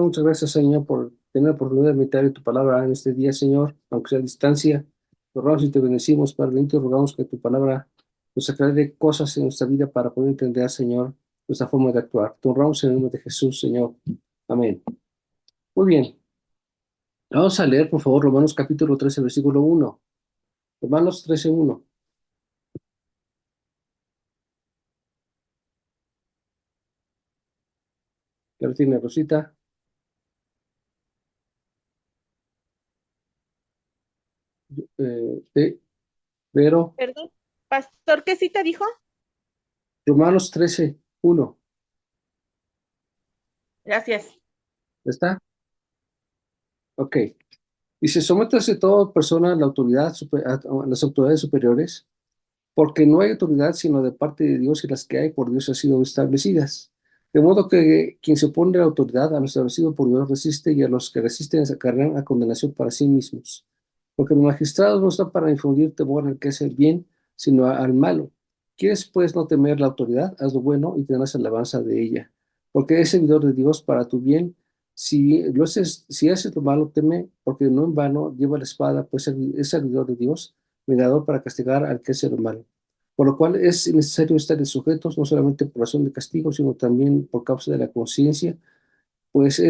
Muchas gracias, Señor, por tener la oportunidad de meditar en tu palabra en este día, Señor, aunque sea a distancia. Te rogamos y te bendecimos, Padre bendito, rogamos que tu palabra nos aclare cosas en nuestra vida para poder entender, Señor, nuestra forma de actuar. Te honramos en el nombre de Jesús, Señor. Amén. Muy bien. Vamos a leer, por favor, Romanos capítulo 13, versículo 1. Romanos 13, 1. Ya lo tiene Rosita. De Vero. Perdón, pastor, ¿qué cita dijo? Romanos 13, 1. Gracias. ¿Está? Ok. Dice, sométase toda persona a la autoridad, a las autoridades superiores, porque no hay autoridad sino de parte de Dios y las que hay por Dios han sido establecidas. De modo que quien se opone a la autoridad, a lo establecido por Dios resiste, y a los que resisten sacarán a condenación para sí mismos. Porque los magistrados no están para infundir temor al que hace el bien, sino al malo. ¿Quieres pues no temer la autoridad? Haz lo bueno y tendrás alabanza de ella, porque es servidor de Dios para tu bien. Si haces lo malo, teme, porque no en vano lleva la espada, pues es servidor de Dios, vengador para castigar al que hace lo malo. Por lo cual es necesario estar sujetos, no solamente por razón de castigo, sino también por causa de la conciencia, pues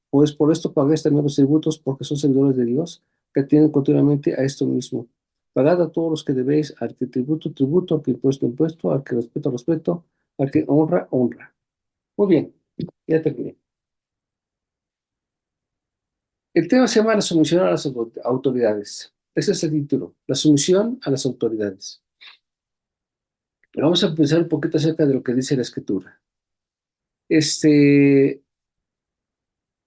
pues por esto pagáis también los tributos, porque son servidores de Dios, que atienden continuamente a esto mismo. Pagad a todos los que debéis, al que tributo, tributo, al que impuesto, impuesto, al que respeto, respeto, al que honra, honra. Muy bien, ya terminé. El tema se llama la sumisión a las autoridades. Ese es el título, la sumisión a las autoridades. Vamos a pensar un poquito acerca de lo que dice la Escritura. Este,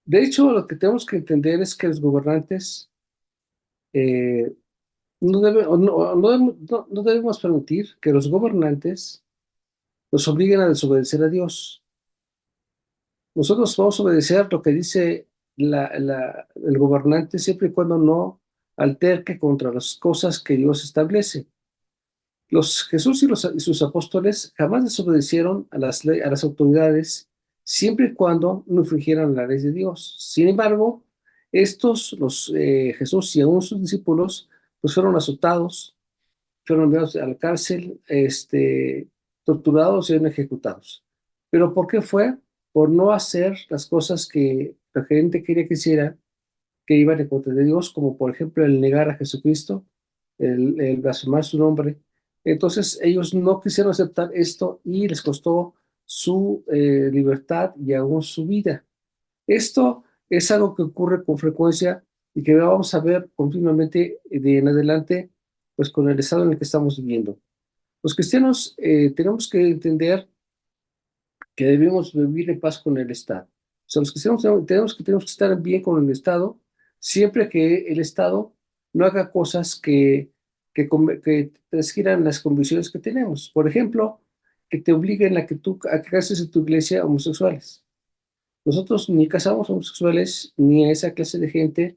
de hecho, lo que tenemos que entender es que los gobernantes eh, no debemos permitir que los gobernantes nos obliguen a desobedecer a Dios. Nosotros vamos a obedecer lo que dice el gobernante siempre y cuando no alterque contra las cosas que Dios establece. Jesús y sus apóstoles jamás desobedecieron a las autoridades siempre y cuando no infringieran la ley de Dios. Sin embargo, Jesús y aún sus discípulos, pues fueron azotados, fueron enviados a la cárcel, torturados y ejecutados. ¿Pero por qué fue? Por no hacer las cosas que la gente quería que hiciera, que iban en contra de Dios, como por ejemplo el negar a Jesucristo, el blasfemar su nombre. Entonces ellos no quisieron aceptar esto y les costó su libertad y aún su vida. Esto es algo que ocurre con frecuencia y que vamos a ver continuamente de en adelante, pues con el estado en el que estamos viviendo. Los cristianos tenemos que entender que debemos vivir en paz con el Estado. O sea, los cristianos tenemos que estar bien con el Estado siempre que el Estado no haga cosas que transgieran las convicciones que tenemos. Por ejemplo, que te obliguen a que cases en tu iglesia homosexuales. Nosotros ni casamos homosexuales ni a esa clase de gente,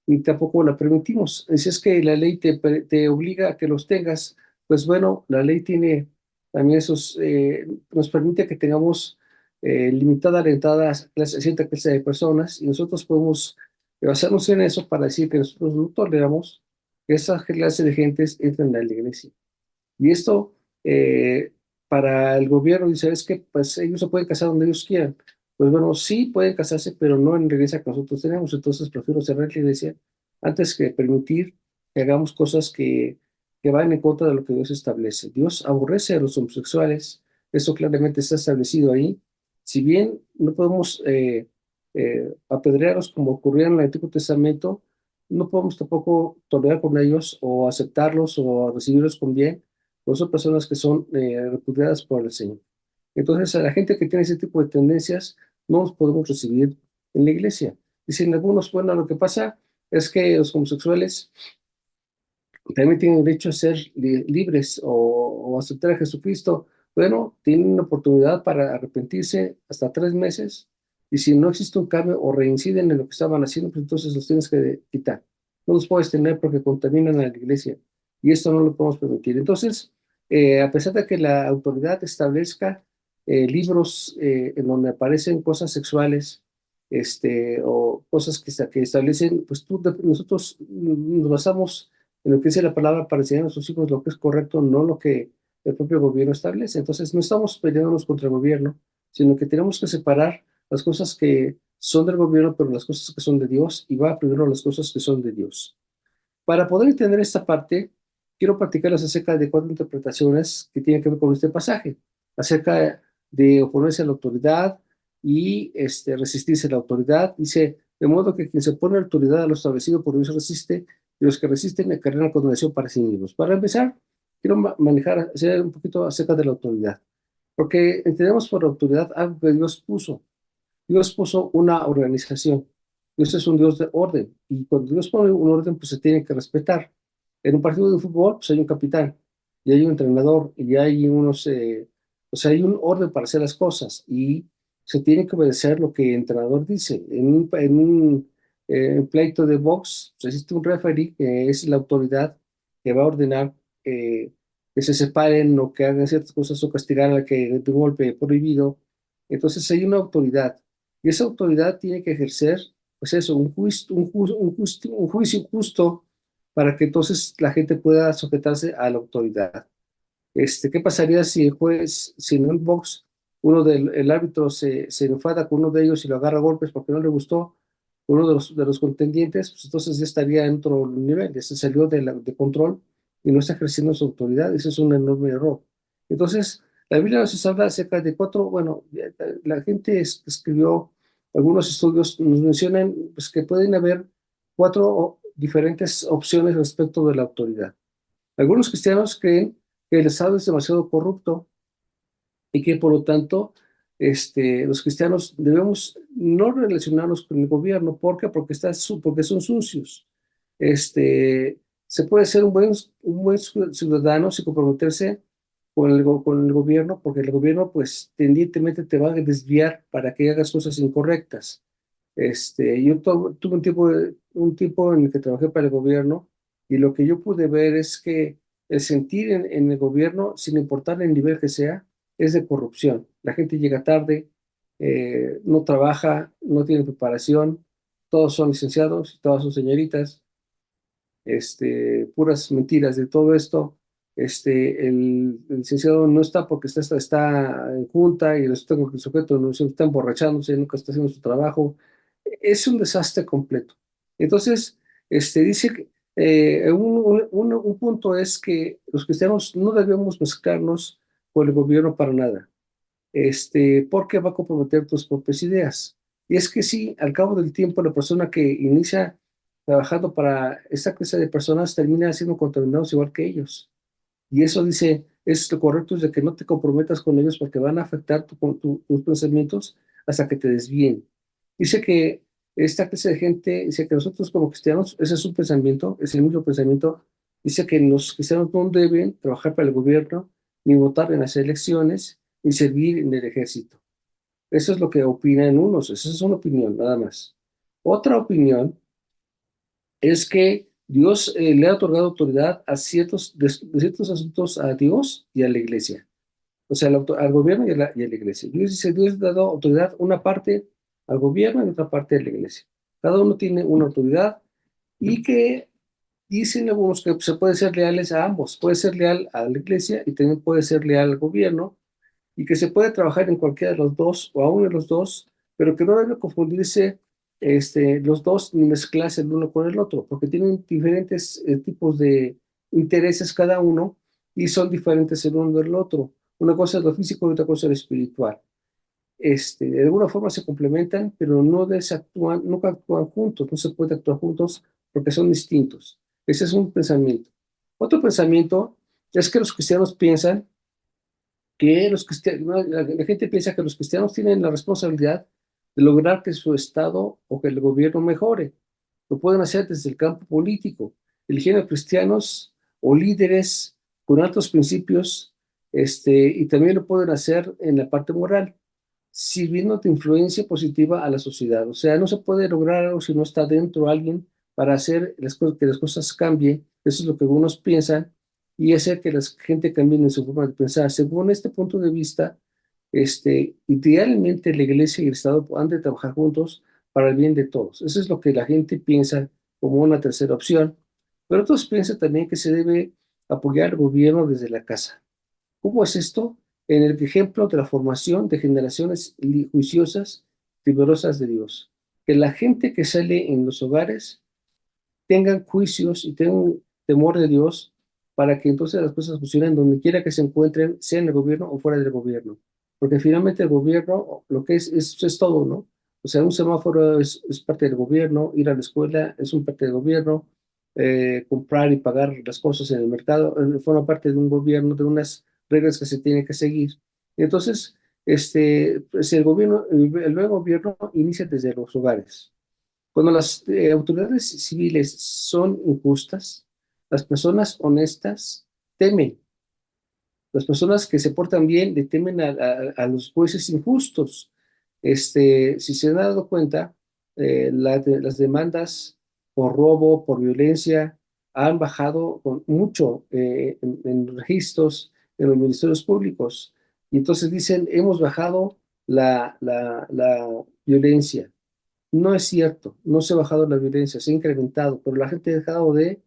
ni tampoco la permitimos. Si es que la ley te obliga a que los tengas, pues bueno, la ley tiene también nos permite que tengamos limitada la entrada a cierta clase de personas y nosotros podemos basarnos en eso para decir que nosotros no toleramos que esa clase de gentes entren a la iglesia. Y esto, para el gobierno, dice, es que pues ellos se pueden casar donde ellos quieran. Pues bueno, sí pueden casarse, pero no en la iglesia que nosotros tenemos. Entonces prefiero cerrar la iglesia antes que permitir que hagamos cosas que van en contra de lo que Dios establece. Dios aborrece a los homosexuales. Eso claramente está establecido ahí. Si bien no podemos apedrearlos como ocurría en el Antiguo Testamento, no podemos tampoco tolerar con ellos o aceptarlos o recibirlos con bien, pues son personas que son repudiadas por el Señor. Entonces, a la gente que tiene ese tipo de tendencias, no los podemos recibir en la iglesia. Dicen algunos, bueno, lo que pasa es que los homosexuales también tienen derecho a ser libres o aceptar a Jesucristo. Bueno, tienen una oportunidad para arrepentirse hasta 3 meses, y si no existe un cambio o reinciden en lo que estaban haciendo, pues entonces los tienes que quitar. No los puedes tener porque contaminan a la iglesia y esto no lo podemos permitir. Entonces, a pesar de que la autoridad establezca libros en donde aparecen cosas sexuales, o cosas que establecen, pues nosotros nos basamos en lo que dice la palabra para enseñar a nuestros hijos lo que es correcto, no lo que el propio gobierno establece. Entonces, no estamos peleándonos contra el gobierno, sino que tenemos que separar las cosas que son del gobierno, pero las cosas que son de Dios, y va primero las cosas que son de Dios. Para poder entender esta parte, quiero platicarles acerca de 4 interpretaciones que tienen que ver con este pasaje, acerca de oponerse a la autoridad y resistirse a la autoridad. Dice, de modo que quien se opone a la autoridad a lo establecido por Dios resiste, y los que resisten acarrean condenación para sí mismos. Para empezar, quiero manejar, hacer un poquito acerca de la autoridad, porque entendemos por autoridad algo que Dios puso. Dios puso una organización. Dios es un Dios de orden. Y cuando Dios pone un orden, pues se tiene que respetar. En un partido de fútbol, pues hay un capitán, y hay un entrenador, y hay o sea, hay un orden para hacer las cosas, y se tiene que obedecer lo que el entrenador dice. En un pleito de box, pues existe un referee, que es la autoridad que va a ordenar que se separen o que hagan ciertas cosas o castigar al que de un golpe prohibido. Entonces hay una autoridad. Y esa autoridad tiene que ejercer, pues eso, un juicio justo para que entonces la gente pueda sujetarse a la autoridad. ¿Qué pasaría si el juez, si en el box el árbitro se enfada con uno de ellos y lo agarra a golpes porque no le gustó uno de los contendientes? Pues entonces ya estaría en otro nivel, ya se salió de control y no está ejerciendo su autoridad. Ese es un enorme error. Entonces, la Biblia nos habla acerca de 4, bueno, la gente escribió algunos estudios, nos mencionan pues, que pueden haber 4 diferentes opciones respecto de la autoridad. Algunos cristianos creen que el Estado es demasiado corrupto y que por lo tanto los cristianos debemos no relacionarnos con el gobierno. ¿Por qué? Porque son sucios. Se puede ser un buen ciudadano sin comprometerse con el gobierno, porque el gobierno pues tendientemente te va a desviar para que hagas cosas incorrectas. Tuve un tiempo en el que trabajé para el gobierno, y lo que yo pude ver es que el sentir en el gobierno, sin importar el nivel que sea, es de corrupción. La gente llega tarde, no trabaja, no tiene preparación, todos son licenciados y todas son señoritas, puras mentiras de todo esto. El licenciado no está porque está en junta, y resulta que el sujeto no se está emborrachándose, nunca está haciendo su trabajo. Es un desastre completo. Entonces, dice que un punto es que los cristianos no debemos mezclarnos con el gobierno para nada, porque va a comprometer tus propias ideas. Y es que sí, al cabo del tiempo, la persona que inicia trabajando para esta clase de personas termina siendo contaminados igual que ellos. Y eso dice, lo correcto es de que no te comprometas con ellos porque van a afectar tus pensamientos hasta que te desvíen. Dice que esta clase de gente, dice que nosotros como cristianos, ese es un pensamiento, es el mismo pensamiento. Dice que los cristianos no deben trabajar para el gobierno, ni votar en las elecciones, ni servir en el ejército. Eso es lo que opinan unos, esa es una opinión, nada más. Otra opinión es que Dios le ha otorgado autoridad de ciertos asuntos a Dios y a la iglesia. O sea, al gobierno y a la iglesia. Dios ha dado autoridad una parte al gobierno y otra parte a la iglesia. Cada uno tiene una autoridad, y que dicen algunos que se puede ser leales a ambos. Puede ser leal a la iglesia y también puede ser leal al gobierno, y que se puede trabajar en cualquiera de los dos o aún en los dos, pero que no debe confundirse los dos ni mezclarse el uno con el otro, porque tienen diferentes tipos de intereses cada uno, y son diferentes el uno del otro. Una cosa es lo físico y otra cosa es lo espiritual. De alguna forma se complementan, pero nunca actúan juntos, no se puede actuar juntos porque son distintos. Ese es un pensamiento. Otro pensamiento es que los cristianos piensan que la gente piensa que los cristianos tienen la responsabilidad de lograr que su estado o que el gobierno mejore. Lo pueden hacer desde el campo político, eligiendo cristianos o líderes con altos principios, y también lo pueden hacer en la parte moral, sirviendo de influencia positiva a la sociedad. O sea, no se puede lograr algo si no está dentro alguien para hacer que las cosas cambien. Eso es lo que algunos piensan, y hacer que la gente cambie en su forma de pensar. Según este punto de vista, idealmente la iglesia y el Estado han de trabajar juntos para el bien de todos. Eso es lo que la gente piensa como una tercera opción, pero otros piensan también que se debe apoyar al gobierno desde la casa. ¿Cómo es esto? En el ejemplo de la formación de generaciones juiciosas, temerosas de Dios. Que la gente que sale en los hogares tengan juicios y tengan temor de Dios para que entonces las cosas funcionen donde quiera que se encuentren, sea en el gobierno o fuera del gobierno. Porque finalmente el gobierno, lo que es todo, ¿no? O sea, un semáforo es parte del gobierno, ir a la escuela es un parte del gobierno, comprar y pagar las cosas en el mercado forma parte de un gobierno, de unas reglas que se tienen que seguir. Entonces, pues el gobierno, el nuevo gobierno inicia desde los hogares. Cuando las autoridades civiles son injustas, las personas honestas temen. Las personas que se portan bien le temen a los jueces injustos. Si se han dado cuenta, las demandas por robo, por violencia, han bajado mucho en registros en los ministerios públicos. Y entonces dicen, hemos bajado la violencia. No es cierto, no se ha bajado la violencia, se ha incrementado, pero la gente ha dejado de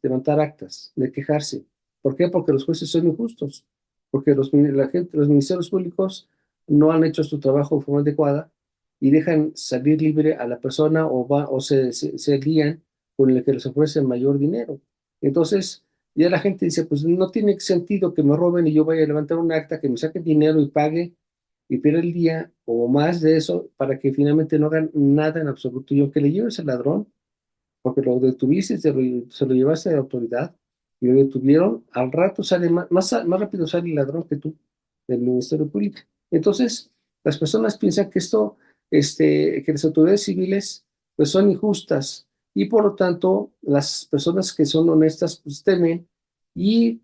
levantar actas, de quejarse. ¿Por qué? Porque los jueces son injustos, porque los ministerios públicos no han hecho su trabajo de forma adecuada y dejan salir libre a la persona o se lían con el que les ofrece mayor dinero. Entonces, ya la gente dice, pues no tiene sentido que me roben y yo vaya a levantar un acta, que me saquen dinero y pague y pierda el día o más de eso para que finalmente no hagan nada en absoluto. Y aunque le lleves al ladrón, porque lo detuviste, se lo llevaste a la autoridad y lo detuvieron, al rato sale más rápido sale el ladrón que tú del Ministerio Público. Entonces, las personas piensan que que las autoridades civiles pues son injustas y por lo tanto las personas que son honestas pues temen y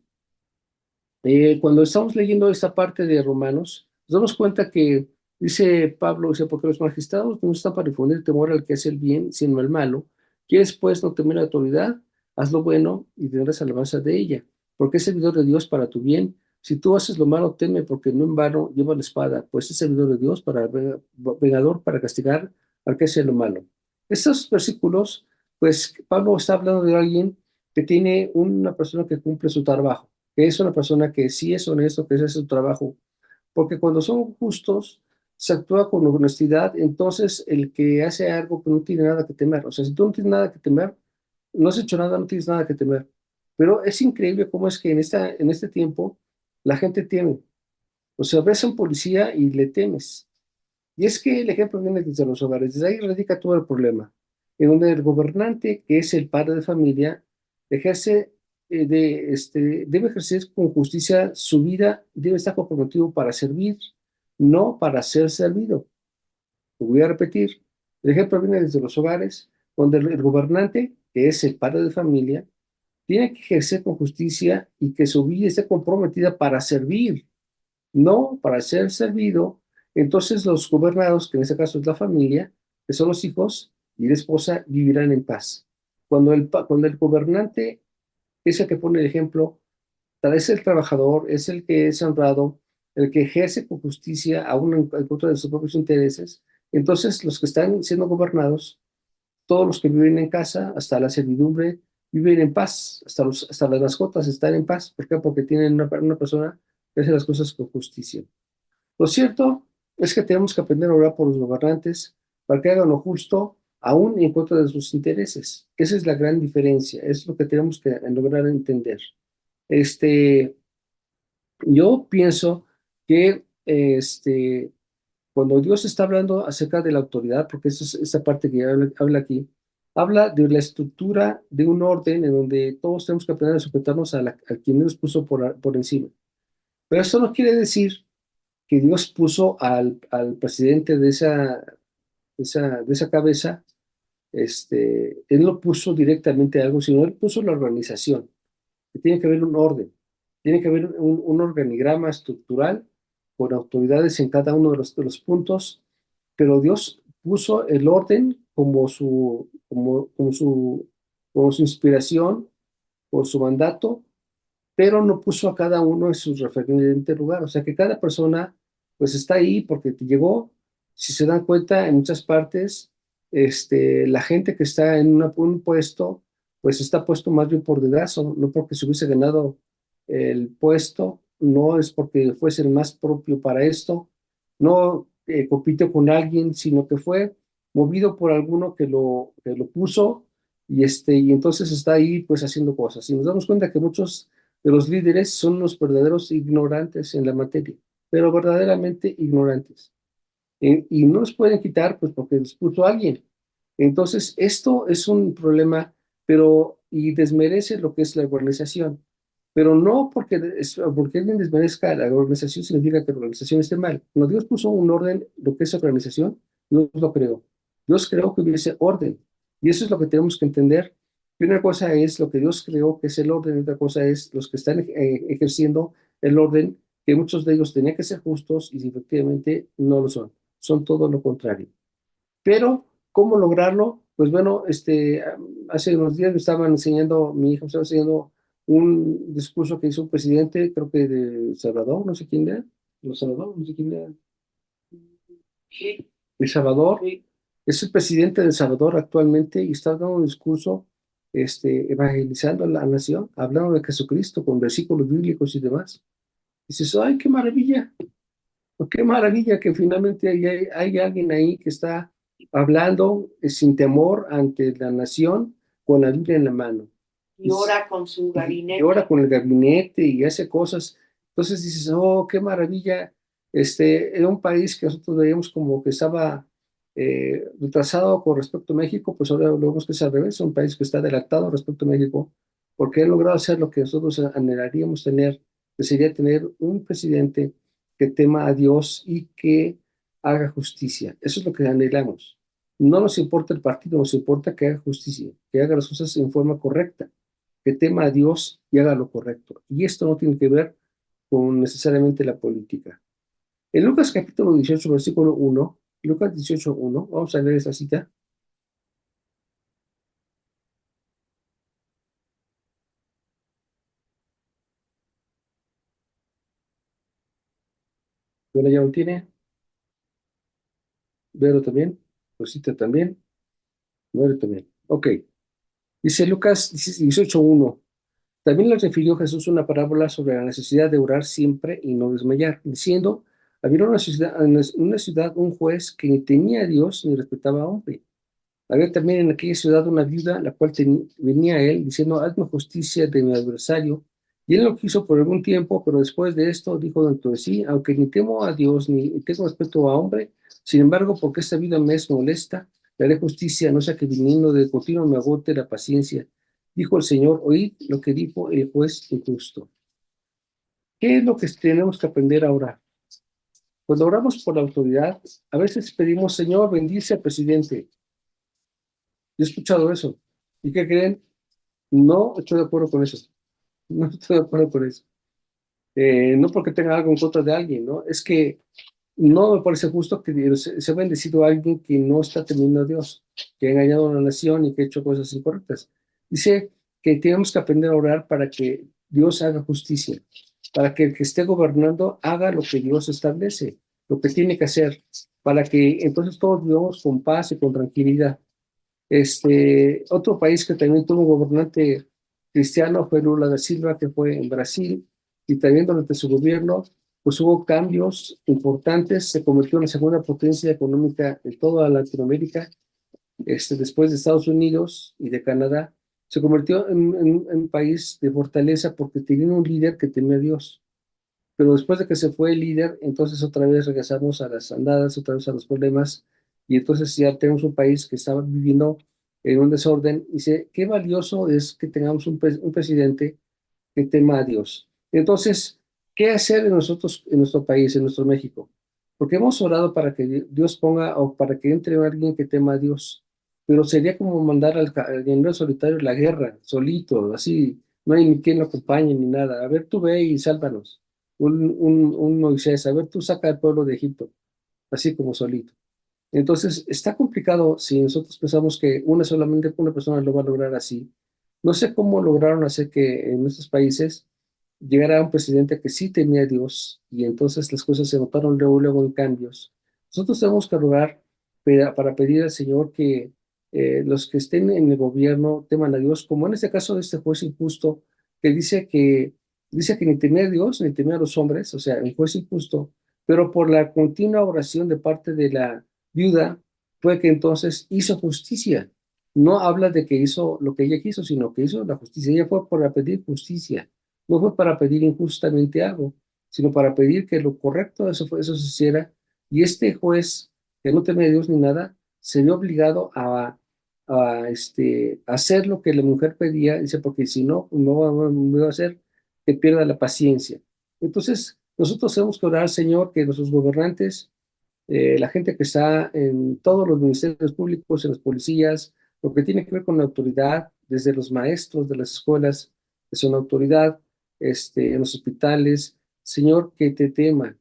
cuando estamos leyendo esta parte de Romanos, nos damos cuenta que dice Pablo, dice, porque los magistrados no están para difundir temor al que hace el bien, sino al malo. ¿Quieres pues no temer la autoridad? Haz lo bueno y tendrás alabanza de ella, porque es servidor de Dios para tu bien. Si tú haces lo malo, teme, porque no en vano lleva la espada, pues es servidor de Dios para vengador para castigar al que hace lo malo. Estos versículos, pues Pablo está hablando de alguien que tiene una persona que cumple su trabajo, que es una persona que sí es honesto, que hace su trabajo, porque cuando son justos, se actúa con honestidad, entonces el que hace algo que no tiene nada que temer, o sea, si tú no tienes nada que temer, no has hecho nada, no tienes nada que temer. Pero es increíble cómo es que en este tiempo la gente teme. O sea, ves a un policía y le temes. Y es que el ejemplo viene desde los hogares, desde ahí radica todo el problema, en donde el gobernante, que es el padre de familia, ejerce, debe ejercer con justicia su vida, debe estar comprometido para servir, no para ser servido. Lo voy a repetir, el ejemplo viene desde los hogares, donde el gobernante, que es el padre de familia, tiene que ejercer con justicia y que su vida esté comprometida para servir, no para ser servido. Entonces los gobernados, que en este caso es la familia, que son los hijos y la esposa, vivirán en paz. Cuando el gobernante es el que pone el ejemplo, tal vez el trabajador es el que es honrado, el que ejerce con justicia aún en contra de sus propios intereses, entonces los que están siendo gobernados, todos los que viven en casa, hasta la servidumbre, viven en paz, hasta las mascotas están en paz. ¿Por qué? Porque tienen una persona que hace las cosas con justicia. Lo cierto es que tenemos que aprender a orar por los gobernantes para que hagan lo justo, aún en contra de sus intereses. Esa es la gran diferencia, es lo que tenemos que lograr entender. Este, yo pienso que cuando Dios está hablando acerca de la autoridad, porque esa es esa parte que habla aquí, habla de la estructura de un orden en donde todos tenemos que aprender a sujetarnos a quien Dios puso por encima. Pero eso no quiere decir que Dios puso al presidente de esa cabeza, él no puso directamente algo, sino él puso la organización, que tiene que haber un orden, tiene que haber un organigrama estructural con autoridades en cada uno de los puntos, pero Dios puso el orden como su inspiración, por su mandato, pero no puso a cada uno en su referente lugar. O sea que cada persona pues está ahí porque te llegó, Si se dan cuenta, en muchas partes, la gente que está en un puesto, pues está puesto más bien por dedazo, no porque se hubiese ganado el puesto, no es porque fuese el más propio para esto, no compitió con alguien, sino que fue movido por alguno que lo puso y entonces está ahí pues haciendo cosas. Y nos damos cuenta que muchos de los líderes son los verdaderos ignorantes en la materia, pero verdaderamente ignorantes. Y no los pueden quitar pues porque los puso alguien. Entonces, esto es un problema, pero y desmerece lo que es la organización. Pero no porque alguien desmerezca la organización significa que la organización esté mal. Cuando Dios puso un orden, lo que es organización, Dios lo creó. Dios creó que hubiese orden. Y eso es lo que tenemos que entender. Y una cosa es lo que Dios creó, que es el orden, y otra cosa es los que están ejerciendo el orden, que muchos de ellos tenían que ser justos y efectivamente no lo son. Son todo lo contrario. Pero, ¿cómo lograrlo? Pues bueno, hace unos días me estaban enseñando, mi hijo me estaba enseñando un discurso que hizo un presidente, creo que de Salvador, no sé quién era, de Salvador, no sé quién era, de Salvador, es el presidente de El Salvador actualmente y está dando un discurso, evangelizando a la nación, hablando de Jesucristo con versículos bíblicos y demás. Y dices, ¡ay, qué maravilla! Qué maravilla que finalmente hay alguien ahí que está hablando sin temor ante la nación con la Biblia en la mano. Y ora con su gabinete. Y ora con el gabinete y hace cosas. Entonces dices, oh, qué maravilla. Era un país que nosotros veíamos como que estaba retrasado con respecto a México, pues ahora lo vemos que es al revés, es un país que está adelantado respecto a México, porque ha logrado hacer lo que nosotros anhelaríamos tener, que sería tener un presidente que tema a Dios y que haga justicia. Eso es lo que anhelamos. No nos importa el partido, nos importa que haga justicia, que haga las cosas en forma correcta, que tema a Dios y haga lo correcto. Y esto no tiene que ver con necesariamente la política. En Lucas capítulo 18, versículo 1, Lucas 18, 1, vamos a leer esta cita. ¿Vero ya lo tiene? ¿Vero también? Rosita también. Vero también. Ok. Dice Lucas 18, 1. También le refirió Jesús una parábola sobre la necesidad de orar siempre y no desmayar, diciendo, había en una ciudad un juez que ni tenía a Dios ni respetaba a hombre. Había también en aquella ciudad una viuda, la cual venía a él diciendo, hazme justicia de mi adversario. Y él lo quiso por algún tiempo, pero después de esto dijo dentro de sí, aunque ni temo a Dios ni tengo respeto a hombre, sin embargo, porque esta vida me es molesta, le haré justicia, no sea que viniendo de continuo me agote la paciencia. Dijo el Señor, oíd lo que dijo el juez injusto. ¿Qué es lo que tenemos que aprender ahora? Cuando oramos por la autoridad, a veces pedimos, Señor, bendice al presidente. Yo he escuchado eso. ¿Y qué creen? No estoy de acuerdo con eso. No estoy de acuerdo con eso. No porque tenga algo en contra de alguien, ¿no? Es que no me parece justo que se ha bendecido a alguien que no está temiendo a Dios, que ha engañado a la nación y que ha hecho cosas incorrectas. Dice que tenemos que aprender a orar para que Dios haga justicia, para que el que esté gobernando haga lo que Dios establece, lo que tiene que hacer, para que entonces todos vivamos con paz y con tranquilidad. Otro país que también tuvo un gobernante cristiano fue Lula da Silva, que fue en Brasil, y también durante su gobierno, pues hubo cambios importantes, se convirtió en la segunda potencia económica de toda Latinoamérica, después de Estados Unidos y de Canadá, se convirtió en un país de fortaleza porque tenía un líder que temía a Dios. Pero después de que se fue el líder, entonces otra vez regresamos a las andadas, otra vez a los problemas, y entonces ya tenemos un país que estaba viviendo en un desorden. Y dice, qué valioso es que tengamos un presidente que tema a Dios. Entonces, ¿qué hacer en nosotros, en nuestro país, en nuestro México? Porque hemos orado para que Dios ponga o para que entre alguien que tema a Dios, pero sería como mandar al guerrero solitario a la guerra, solito, así, no hay ni quien lo acompañe ni nada. A ver, tú ve y sálvanos. Un Moisés, a ver, tú saca al pueblo de Egipto, así como solito. Entonces, está complicado si nosotros pensamos que solamente una persona lo va a lograr así. No sé cómo lograron hacer que en nuestros países llegara un presidente que sí tenía a Dios y entonces las cosas se notaron luego en cambios. Nosotros tenemos que rogar para pedir al Señor que los que estén en el gobierno teman a Dios, como en este caso de este juez injusto, que dice que ni temía a Dios ni temía a los hombres, o sea, el juez injusto, pero por la continua oración de parte de la viuda, fue que entonces hizo justicia. No habla de que hizo lo que ella quiso, sino que hizo la justicia. Ella fue para pedir justicia, no fue para pedir injustamente algo, sino para pedir que lo correcto eso se hiciera. Y este juez, que no teme a Dios ni nada, se vio obligado a hacer lo que la mujer pedía, dice, porque si no, no va a hacer que pierda la paciencia. Entonces, nosotros tenemos que orar al Señor que nuestros gobernantes, la gente que está en todos los ministerios públicos, en las policías, lo que tiene que ver con la autoridad, desde los maestros de las escuelas, que son autoridad, en los hospitales, Señor, que te teman,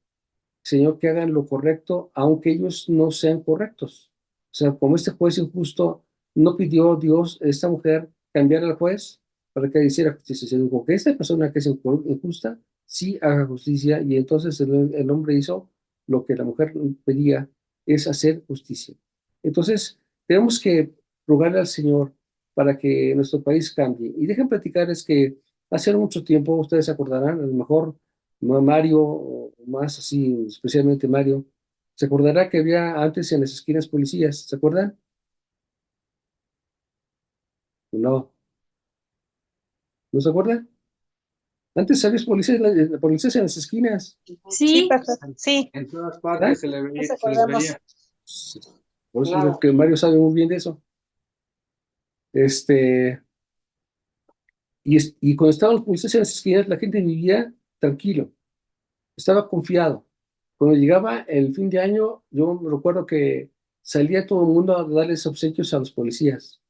Señor, que hagan lo correcto, aunque ellos no sean correctos. O sea, como este juez injusto no pidió Dios, esta mujer, cambiar al juez para que hiciera justicia. Se dijo que esta persona que es injusta, sí haga justicia, y entonces el hombre hizo lo que la mujer pedía, es hacer justicia. Entonces, tenemos que rogarle al Señor para que nuestro país cambie. Y dejen platicar, es que hace mucho tiempo, ustedes se acordarán, a lo mejor Mario, o más así, especialmente Mario, se acordará que había antes en las esquinas policías, ¿se acuerdan? No, ¿no se acuerdan? Antes había policías en las esquinas, Sí, Sí, pastor. Sí, En todas ¿verdad? partes nos se les acordamos. veía. Por eso digo Claro. que Mario sabe muy bien de eso. Este, y cuando estaban los policías en las esquinas, la gente vivía tranquilo, estaba confiado. Cuando llegaba el fin de año, yo me recuerdo que salía todo el mundo a darles obsequios a los policías,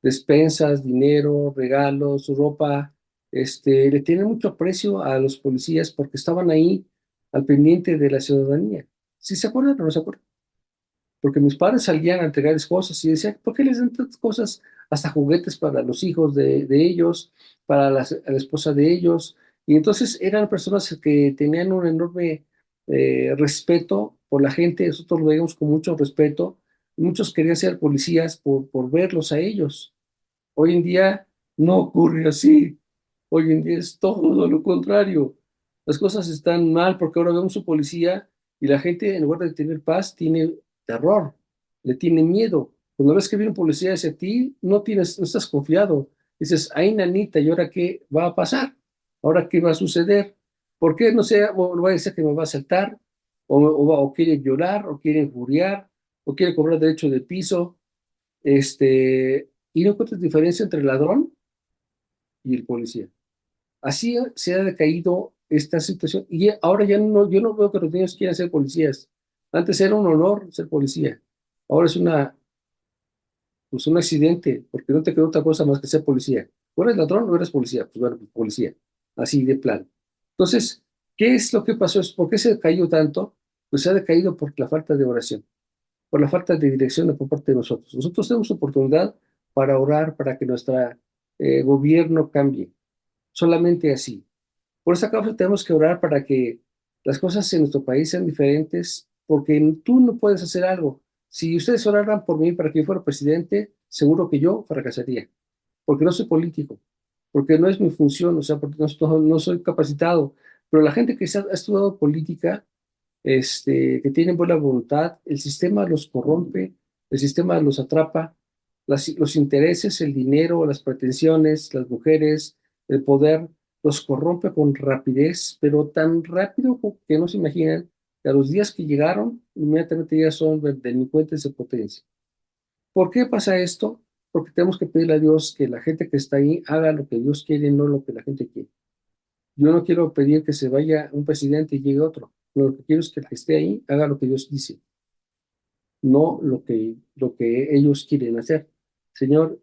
despensas, dinero, regalos, ropa. Le tienen mucho aprecio a los policías porque estaban ahí al pendiente de la ciudadanía. ¿Sí se acuerdan o no se acuerdan? Porque mis padres salían a entregarles cosas y decían, ¿por qué les dan tantas cosas? Hasta juguetes para los hijos de ellos, para la esposa de ellos. Y entonces eran personas que tenían un enorme respeto por la gente, nosotros lo veíamos con mucho respeto. Muchos querían ser policías por verlos a ellos. Hoy en día no ocurre así. Hoy en día es todo lo contrario. Las cosas están mal porque ahora vemos un policía y la gente, en lugar de tener paz, tiene terror, le tiene miedo. Cuando ves que viene un policía hacia ti, no estás confiado. Dices, ay, nanita, ¿y ahora qué va a pasar? ¿Ahora qué va a suceder? ¿Por qué no sé? O va a decir que me va a asaltar, o quiere violar, o quiere injuriar, o quiere cobrar derecho de piso. Y no encuentras diferencia entre el ladrón y el policía. Así se ha decaído esta situación. Y ahora ya no, yo no veo que los niños quieran ser policías. Antes era un honor ser policía. Ahora es pues un accidente, porque no te queda otra cosa más que ser policía. O eres ladrón o eres policía. Pues bueno, pues policía. Así de plan. Entonces, ¿qué es lo que pasó? ¿Por qué se decaído tanto? Pues se ha decaído por la falta de oración, por la falta de dirección por parte de nosotros. Nosotros tenemos oportunidad para orar para que nuestro gobierno cambie. Solamente así. Por esa causa tenemos que orar para que las cosas en nuestro país sean diferentes, porque tú no puedes hacer algo. Si ustedes oraran por mí para que yo fuera presidente, seguro que yo fracasaría, porque no soy político, porque no es mi función, o sea, porque no soy capacitado. Pero la gente que ha estudiado política, que tienen buena voluntad, el sistema los corrompe, el sistema los atrapa, los intereses, el dinero, las pretensiones, las mujeres, el poder, los corrompe con rapidez, pero tan rápido que no se imaginan que a los días que llegaron, inmediatamente ya son delincuentes de potencia. ¿Por qué pasa esto? Porque tenemos que pedirle a Dios que la gente que está ahí haga lo que Dios quiere, no lo que la gente quiere. Yo no quiero pedir que se vaya un presidente y llegue otro. Lo que quiero es que el que esté ahí haga lo que Dios dice, no lo que ellos quieren hacer. Señor,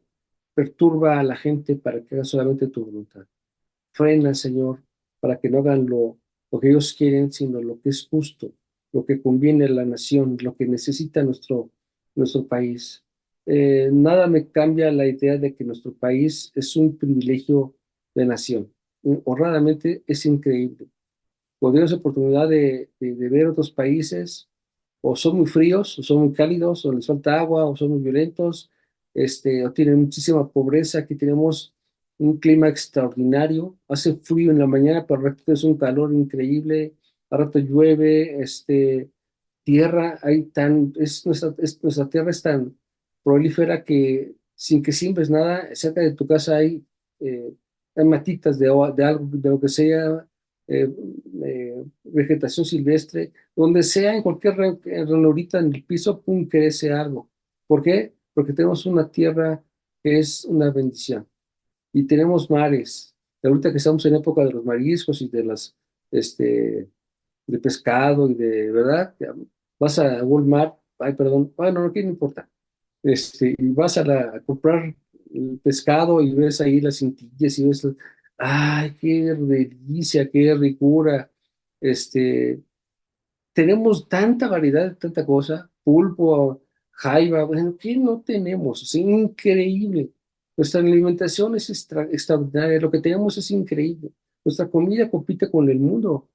perturba a la gente para que haga solamente tu voluntad. Frena, Señor, para que no hagan lo que ellos quieren, sino lo que es justo, lo que conviene a la nación, lo que necesita nuestro país. Nada me cambia la idea de que nuestro país es un privilegio de nación. Honradamente es increíble. Podemos oportunidad de ver otros países o son muy fríos, o son muy cálidos, o les falta agua, o son muy violentos, o tienen muchísima pobreza. Aquí tenemos un clima extraordinario, hace frío en la mañana, pero al rato es un calor increíble, al rato llueve, tierra, nuestra tierra es tan prolífera que sin que siembres nada, cerca de tu casa eh, hay matitas de algo, de lo que sea, eh, vegetación silvestre, donde sea, en cualquier ranurita en el piso, pum, crece algo. ¿Por qué? Porque tenemos una tierra que es una bendición y tenemos mares. Ahorita que estamos en época de los mariscos y este, de pescado y ¿verdad? Vas a Walmart, ay, perdón, bueno, no, aquí no importa. Y vas a comprar el pescado y ves ahí las cintillas y ves, ay, qué delicia, qué ricura. Este, tenemos tanta variedad, tanta cosa, pulpo, jaiba, bueno, ¿qué no tenemos? Es increíble. Nuestra alimentación es extraordinaria, lo que tenemos es increíble. Nuestra comida compite con el mundo,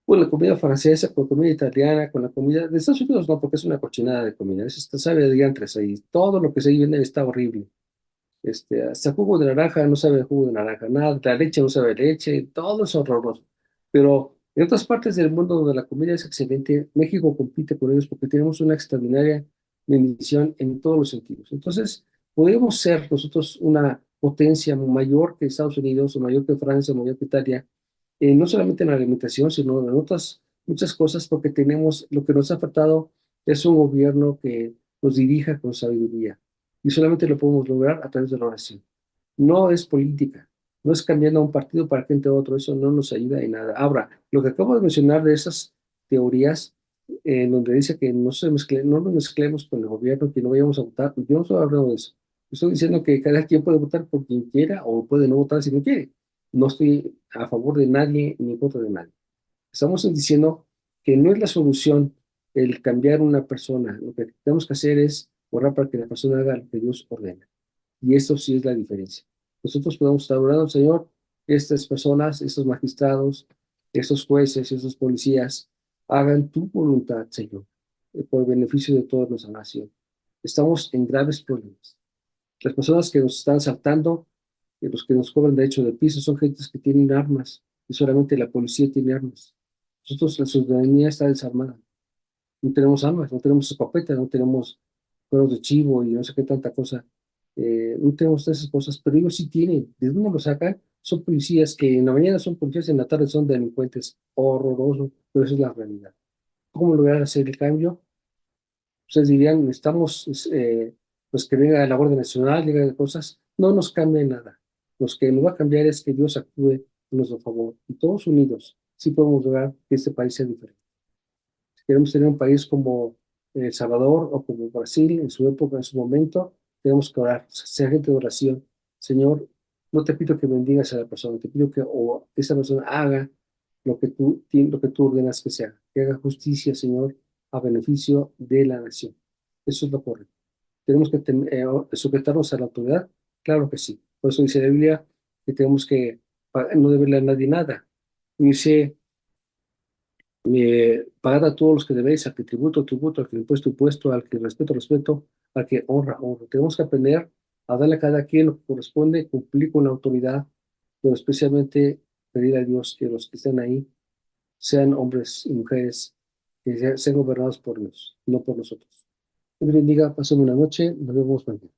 con la comida francesa, con la comida italiana, con la comida de Estados Unidos, no, porque es una cochinada de comida, sabe de diantres ahí, todo lo que se vende está horrible. Hasta jugo de naranja no sabe de jugo de naranja, nada, la leche no sabe de leche, todo es horroroso. Pero en otras partes del mundo donde la comida es excelente, México compite con ellos porque tenemos una extraordinaria bendición en todos los sentidos. Entonces, podemos ser nosotros una potencia mayor que Estados Unidos, o mayor que Francia, o mayor que Italia, no solamente en la alimentación, sino en otras muchas cosas, porque tenemos, lo que nos ha faltado es un gobierno que nos dirija con sabiduría. Y solamente lo podemos lograr a través de la oración. No es política, no es cambiando a un partido para que entre a otro, eso no nos ayuda en nada. Ahora, lo que acabo de mencionar de esas teorías, donde dice que no nos mezclemos con el gobierno, que no vayamos a votar, yo no estoy hablando de eso. Estoy diciendo que cada quien puede votar por quien quiera o puede no votar si no quiere. No estoy a favor de nadie ni en contra de nadie. Estamos diciendo que no es la solución el cambiar una persona. Lo que tenemos que hacer es orar para que la persona haga lo que Dios ordena. Y eso sí es la diferencia. Nosotros podemos estar orando, Señor, estas personas, estos magistrados, estos jueces, estos policías, hagan tu voluntad, Señor, por beneficio de toda nuestra nación. Estamos en graves problemas. Las personas que nos están saltando, los que nos cobran derecho de piso, son gentes que tienen armas y solamente la policía tiene armas. Nosotros, la ciudadanía está desarmada. No tenemos armas, no tenemos escopeta, no tenemos cueros de chivo y no sé qué tanta cosa. No tenemos todas esas cosas, pero ellos sí tienen. ¿De dónde lo sacan? Son policías que en la mañana son policías y en la tarde son delincuentes. Horroroso, pero esa es la realidad. ¿Cómo lograr hacer el cambio? Ustedes dirían, necesitamos pues que venga la Guardia Nacional, lleguen cosas. No nos cambia nada. Lo que nos va a cambiar es que Dios actúe a nuestro favor. Y todos unidos sí podemos lograr que este país sea diferente. Si queremos tener un país como El Salvador o como Brasil en su época, en su momento, tenemos que orar, ser gente de oración. Señor, no te pido que bendigas a la persona, te pido que esa persona haga lo que tú ordenas que haga justicia, Señor, a beneficio de la nación. Eso es lo correcto. ¿Tenemos que sujetarnos a la autoridad? Claro que sí. Por eso dice la Biblia que tenemos que no deberle a nadie nada. Dice, pagad a todos los que debéis, al que tributo, tributo, al que impuesto, impuesto, al que respeto, respeto, al que honra, honra. Tenemos que aprender a darle a cada quien lo que corresponde, cumplir con la autoridad, pero especialmente pedir a Dios que los que estén ahí sean hombres y mujeres que sean gobernados por Dios, no por nosotros. Dios bendiga, pasen una noche, nos vemos mañana.